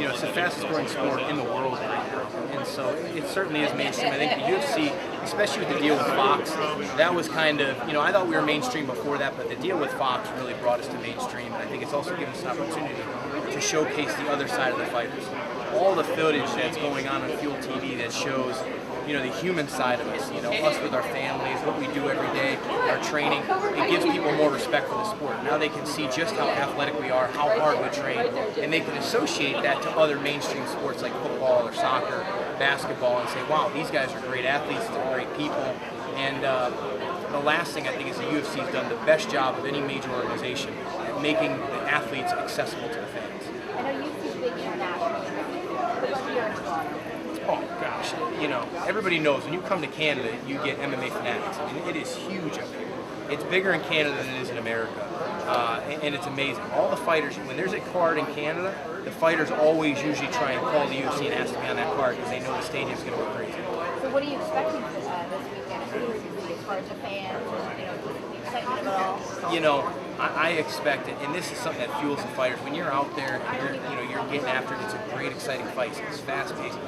it's the fastest growing sport in the world right now. And so it certainly is mainstream. I think the UFC, especially with the deal with Fox, that was kind of, I thought we were mainstream before that, but the deal with Fox really brought us to mainstream. And I think it's also given us an opportunity to showcase the other side of the fighters. All the footage that's going on Fuel TV that shows, the human side of us, us with our families, what we do every day, our training, it gives people more respect for the sport. Now they can see just how athletic we are, how hard we train, and they can associate that to other mainstream sports like football or soccer, basketball, and say, wow, these guys are great athletes, they're great people. And the last thing I think is the UFC has done the best job of any major organization at making the athletes accessible to the fans. I know UFC's big internationally. What's your involvement? Oh gosh, everybody knows when you come to Canada, you get MMA fanatics. I mean, it is huge up here. It's bigger in Canada than it is in America, and it's amazing. All the fighters, when there's a card in Canada, the fighters always usually try and call the UFC and ask to be on that card because they know the stadium's going to go crazy. So what are you expecting this weekend as far as the fans, the excitement of it all? I expect it, and this is something that fuels the fighters. When you're out there, and you're getting after it. It's a great, exciting fight. It's fast-paced.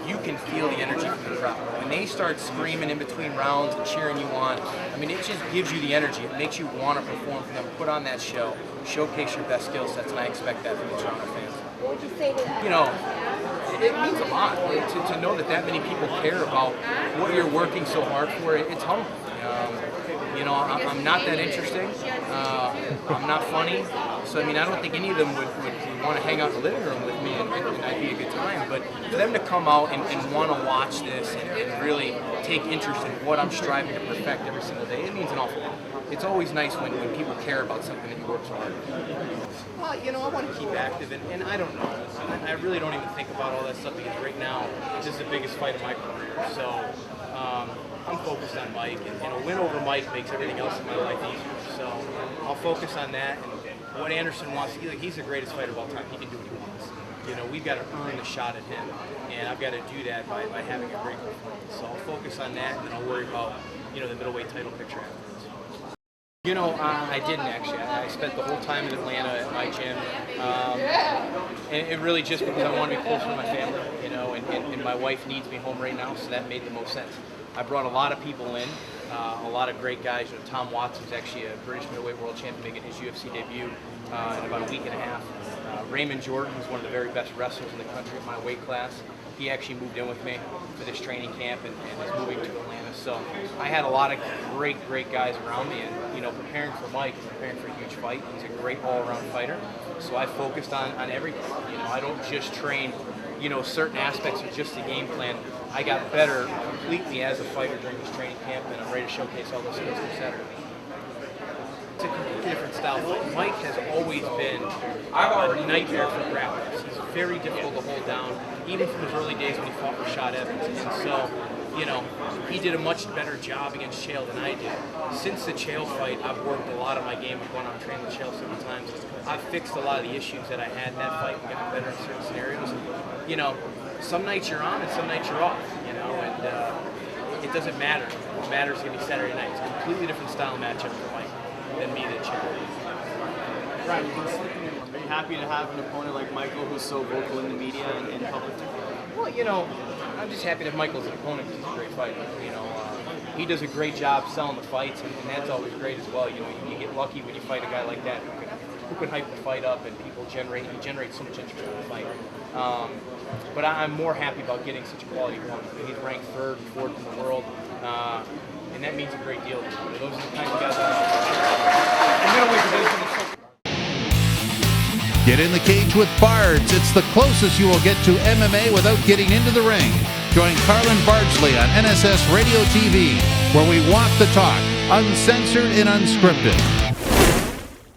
You can feel the energy from the crowd. When they start screaming in between rounds and cheering you on, it just gives you the energy. It makes you want to perform for them, put on that show, showcase your best skill sets, and I expect that from the Toronto fans. What would you say to that? It means a lot to know that many people care about what you're working so hard for. It's humbling. I'm not that interesting. I'm not funny. So, I don't think any of them would want to hang out in the living room with me and that'd be a good time. But for them to come out and want to watch this and really take interest in what I'm striving to perfect every single day, it means an awful lot. It's always nice when people care about something that you work so hard for. Well, I want to keep active, and I don't know. I really don't even think about all that stuff because right now, this is the biggest fight of my career. So, I'm focused on Mike, and a win over Mike makes everything else in my life easier. So I'll focus on that, and what Anderson wants, he's the greatest fighter of all time. He can do what he wants. We've got to earn the shot at him, and I've got to do that by having a great performance. So I'll focus on that, and then I'll worry about, the middleweight title picture afterwards. I didn't actually. I spent the whole time in Atlanta at my gym, and it really just because I want to be closer to my family, and my wife needs me home right now, so that made the most sense. I brought a lot of people in, a lot of great guys. Tom Watson's actually a British middleweight world champion making his UFC debut in about a week and a half. Raymond Jordan, who's one of the very best wrestlers in the country at my weight class, he actually moved in with me for this training camp and is moving to Atlanta. So I had a lot of great guys around me, and preparing for Mike and preparing for a huge fight. He's a great all-around fighter. So I focused on everything. I don't just train certain aspects of just the game plan. I got better completely as a fighter during this training camp, and I'm ready to showcase all those skills for Saturday. It's a completely different style. Mike has always been a nightmare for grapplers. He's very difficult to hold down, even from his early days when he fought Rashad Evans. And so, he did a much better job against Chael than I did. Since the Chael fight, I've worked a lot of my game. I've gone out and trained with Chael several times. I've fixed a lot of the issues that I had in that fight and gotten better in certain scenarios. Some nights you're on and some nights you're off, and it doesn't matter. What matters is going to be Saturday night. It's a completely different style matchup for Mike than me than Chael. Brian, are you happy to have an opponent like Michael who's so vocal in the media and in public? Well, I'm just happy that Michael's an opponent because he's a great fighter. He does a great job selling the fights, and that's always great as well. You get lucky when you fight a guy like that who can hype the fight up, and he generates so much interest in the fight. But I'm more happy about getting such a quality opponent. He's ranked third, fourth in the world, and that means a great deal to me. Those are the kinds of guys I'm middleweight division is so. Get in the cage with Bards. It's the closest you will get to MMA without getting into the ring. Join Carlin Bardsley on NSS Radio TV, where we walk the talk, uncensored and unscripted.